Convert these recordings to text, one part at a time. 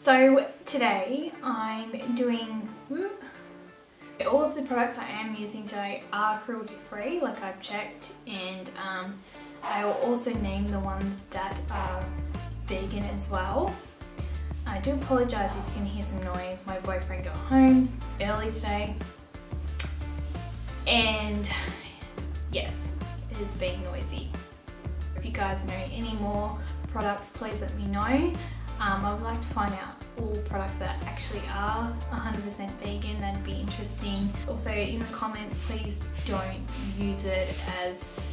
So today I'm doing, all of the products I am using today are cruelty free, like I've checked, and I will also name the ones that are vegan as well. I do apologise if you can hear some noise. My boyfriend got home early today and yes, it is being noisy. If you guys know any more products, please let me know. I would like to find out all products that actually are 100% vegan. That'd be interesting. Also in the comments, please don't use it as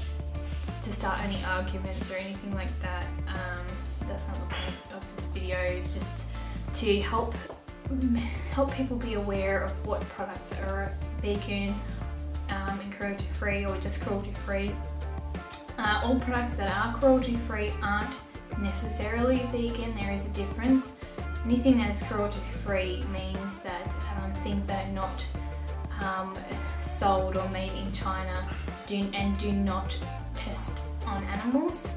to start any arguments or anything like that. That's not the point of this video. It's just to help people be aware of what products are vegan and cruelty free, or just cruelty free. All products that are cruelty free aren't necessarily vegan. There is a difference. Anything that is cruelty free means that things that are not sold or made in China do not test on animals.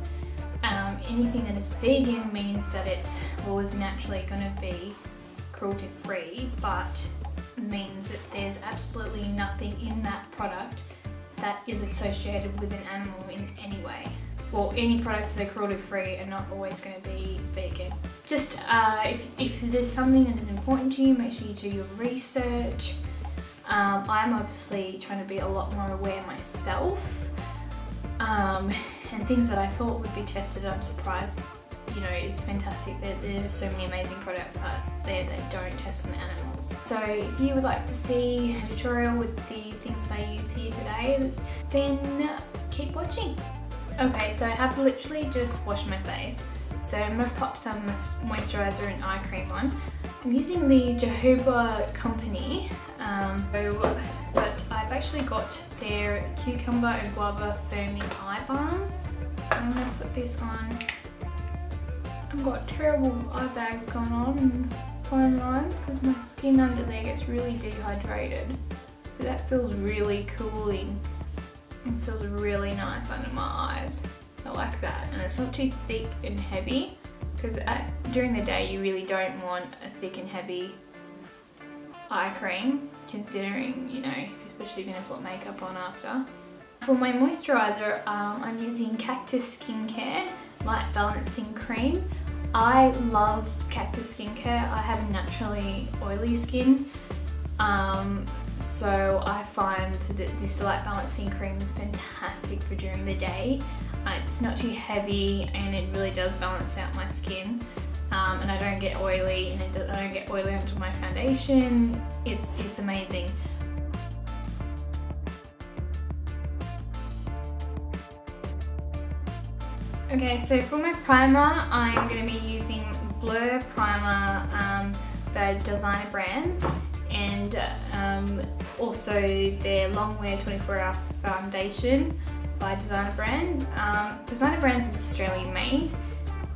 Anything that is vegan means that it's always naturally going to be cruelty free, but means that there's absolutely nothing in that product that is associated with an animal in any way. Well, any products that are cruelty free are not always going to be vegan. Just if there's something that is important to you, make sure you do your research. I'm obviously trying to be a lot more aware myself, and things that I thought would be tested, I'm surprised. You know, it's fantastic that there are so many amazing products out there that don't test on animals. So if you would like to see a tutorial with the things that I use here today, then keep watching. Okay, so I have literally just washed my face. So I'm going to pop some moisturiser and eye cream on. I'm using the Jojoba company, but I've actually got their cucumber and guava firming eye balm. So I'm going to put this on. I've got terrible eye bags going on and fine lines because my skin under there gets really dehydrated. So that feels really cooling and feels really nice under my eyes. I like that, and it's not too thick and heavy because during the day you really don't want a thick and heavy eye cream, considering, you know, especially if you're going to put makeup on after. For my moisturiser, I'm using Cactus Skincare Light Balancing Cream. I love Cactus Skincare. I have naturally oily skin, so I find that this light balancing cream is fantastic for during the day. It's not too heavy and it really does balance out my skin, and I don't get oily, and I don't get oily onto my foundation. It's amazing. Okay, so for my primer, I'm going to be using Blur Primer by Designer Brands, and also their Longwear 24-Hour Foundation by Designer Brands. Designer Brands is Australian made,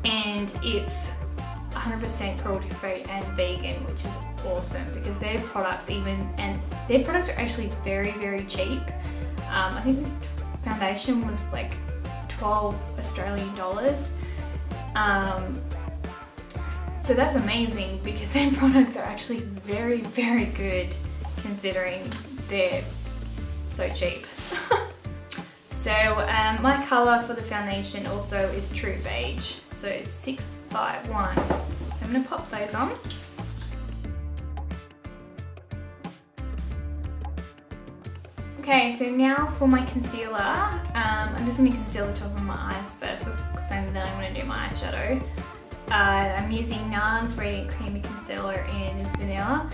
and it's 100% cruelty free and vegan, which is awesome because their products are actually very, very cheap. I think this foundation was like 12 Australian dollars. So that's amazing because their products are actually very, very good considering they're so cheap. So my colour for the foundation also is True Beige, so it's 651. So I'm going to pop those on. Okay, so now for my concealer, I'm just going to conceal the top of my eyes first because then I'm going to do my eyeshadow. I'm using Nars Radiant Creamy Concealer in Vanilla.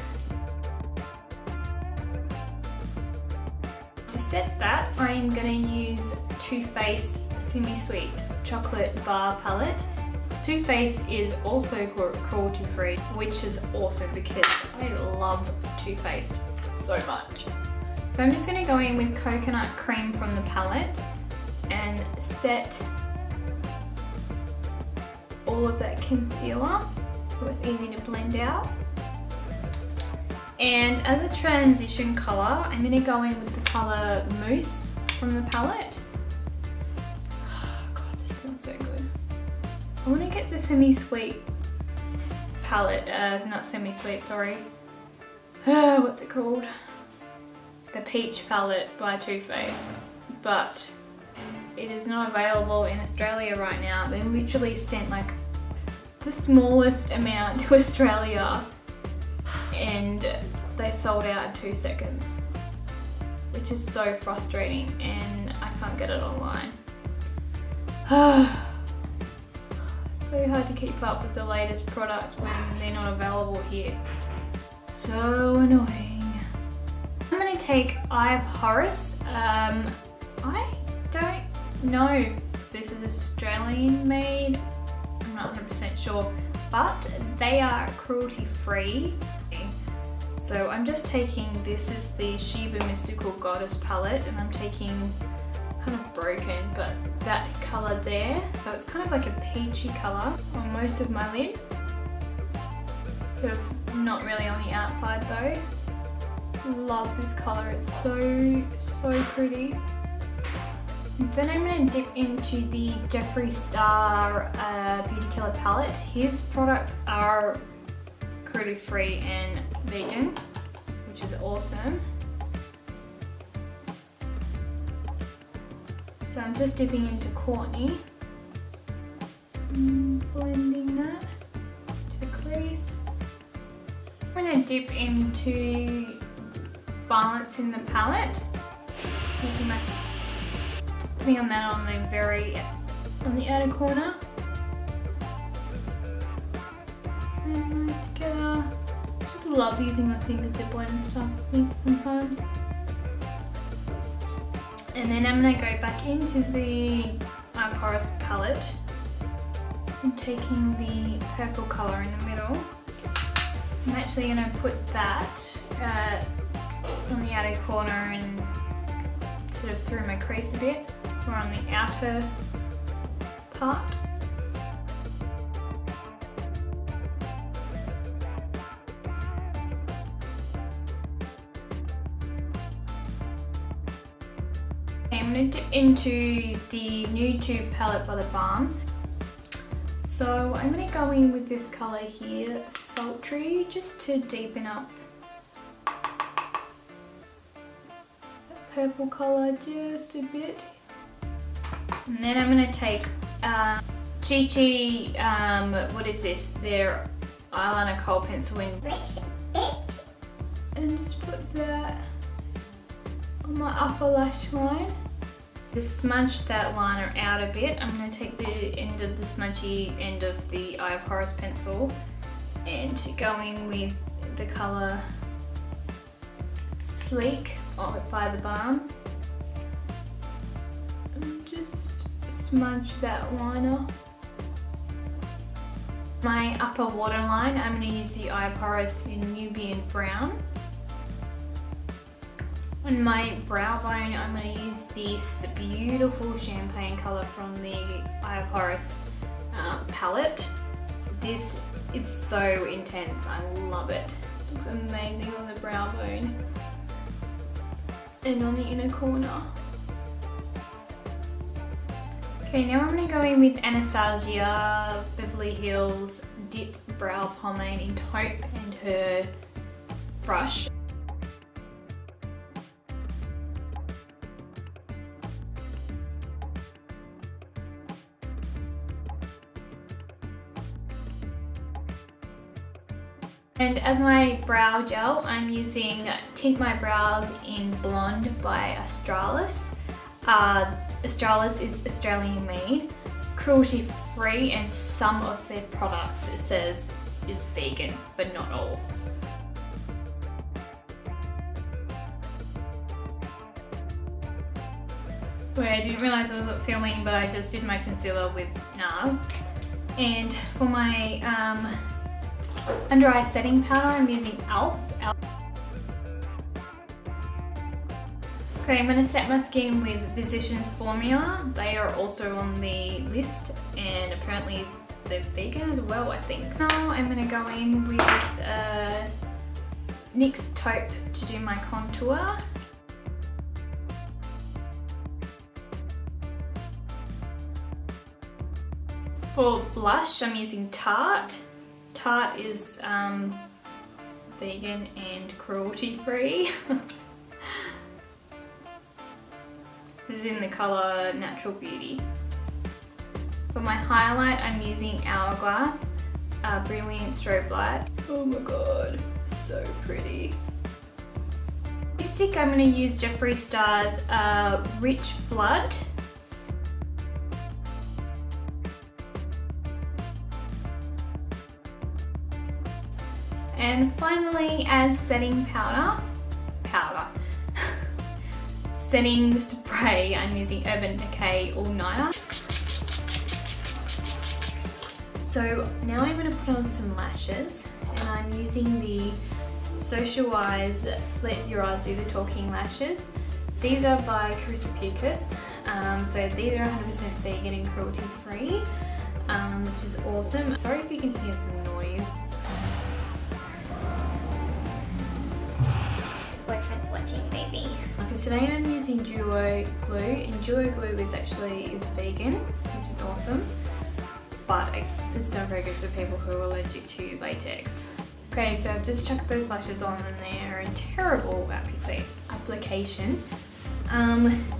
To set that, I'm going to use Too Faced Semi Sweet Chocolate Bar Palette. Too Faced is also cruelty free, which is awesome because I love Too Faced so much. So I'm just going to go in with Coconut Cream from the palette and set all of that concealer so it's easy to blend out. And as a transition colour, I'm going to go in with the colour Mousse from the palette. Oh God, this smells so good. I want to get the semi-sweet palette, not semi-sweet, sorry. What's it called? The Peach palette by Too Faced, but it is not available in Australia right now. They literally sent like the smallest amount to Australia and they sold out in 2 seconds, which is so frustrating, and I can't get it online. So hard to keep up with the latest products when they're not available here. So annoying. I'm going to take Eye of Horus. I don't know if this is Australian made. I'm not 100% sure, but they are cruelty-free. So I'm just taking, this is the Sheba Mystical Goddess palette, and I'm taking kind of broken, but that colour there. So it's kind of like a peachy colour on most of my lid. Sort of not really on the outside though. Love this colour, it's so pretty. Then I'm going to dip into the Jeffree Star Beauty Killer palette. His products are cruelty-free and vegan, which is awesome. So I'm just dipping into Courtney, blending that to the crease. I'm going to dip into Balance in the palette, putting on that on the outer corner. And nice together. I just love using my fingers to blend stuff, I think, sometimes. And then I'm going to go back into the Horus palette and taking the purple colour in the middle. I'm actually going to put that on the outer corner and sort of through my crease a bit, or on the outer part. I'm going to dip into the Nude Tube palette by the Balm. So I'm going to go in with this colour here, Sultry, just to deepen up that purple colour just a bit. And then I'm going to take Chi Chi, what is this? Their eyeliner kohl pencil in, and just put that on my upper lash line. Just smudge that liner out a bit. I'm going to take the end of the smudgy end of the Eye of Horus pencil and go in with the colour Sleek by the Balm. And just smudge that liner. My upper waterline, I'm going to use the Eye of Horus in Nubian Brown. On my brow bone, I'm going to use this beautiful champagne colour from the Eye of Horus palette. This is so intense, I love it. It looks amazing on the brow bone and on the inner corner. Okay, now I'm going to go in with Anastasia Beverly Hills Dip Brow Pomade in taupe and her brush. And as my brow gel, I'm using Tint My Brows in Blonde by Australis. Australis is Australian made, cruelty free, and some of their products, it says, is vegan, but not all. Wait, I didn't realise I wasn't filming, but I just did my concealer with Nars. And for my under eye setting powder, I'm using e.l.f. Okay, I'm going to set my skin with Physicians Formula. They are also on the list, and apparently they're vegan as well, I think. Now I'm going to go in with NYX taupe to do my contour. For blush, I'm using Tarte Tarte is vegan and cruelty-free. This is in the colour Natural Beauty. For my highlight, I'm using Hourglass Brilliant Strobe Light. Oh my god, so pretty. Lipstick, I'm going to use Jeffree Star's Rich Blood. And finally, as setting powder, setting spray, I'm using Urban Decay All Nighter. So now I'm going to put on some lashes, and I'm using the Social Eyes Let Your Eyes Do the Talking lashes. These are by Cruelty-Free. So these are 100% vegan and cruelty-free, which is awesome. Sorry if you can hear some noise. Boyfriend's watching, maybe. Because today I'm using Duo Glue, and Duo Glue is vegan, which is awesome, but it's not very good for people who are allergic to latex. Okay, so I've just chucked those lashes on, and they're a terrible application.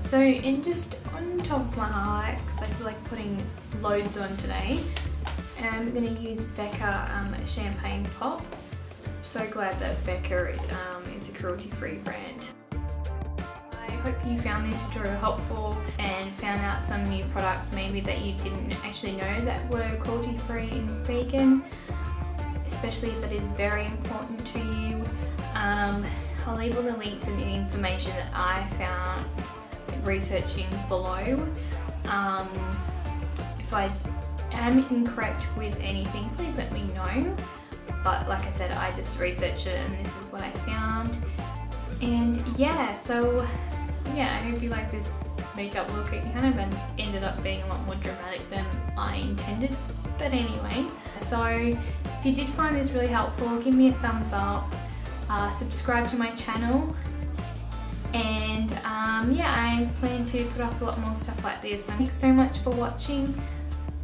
So in just on top of my highlight, because I feel like putting loads on today, I'm going to use Becca Champagne Pop. So glad that Becca is a cruelty-free brand. I hope you found this tutorial helpful and found out some new products maybe that you didn't actually know that were cruelty-free and vegan, especially if that is very important to you. I'll leave all the links and the information that I found researching below. If I am incorrect with anything, please let me know. But like I said, I just researched it and this is what I found. And yeah, so yeah, I hope you like this makeup look. It kind of ended up being a lot more dramatic than I intended. But anyway, so if you did find this really helpful, give me a thumbs up, subscribe to my channel, and yeah, I plan to put up a lot more stuff like this. So thanks so much for watching,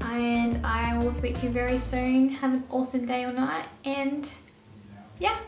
and I will speak to you very soon. Have an awesome day or night, and yeah.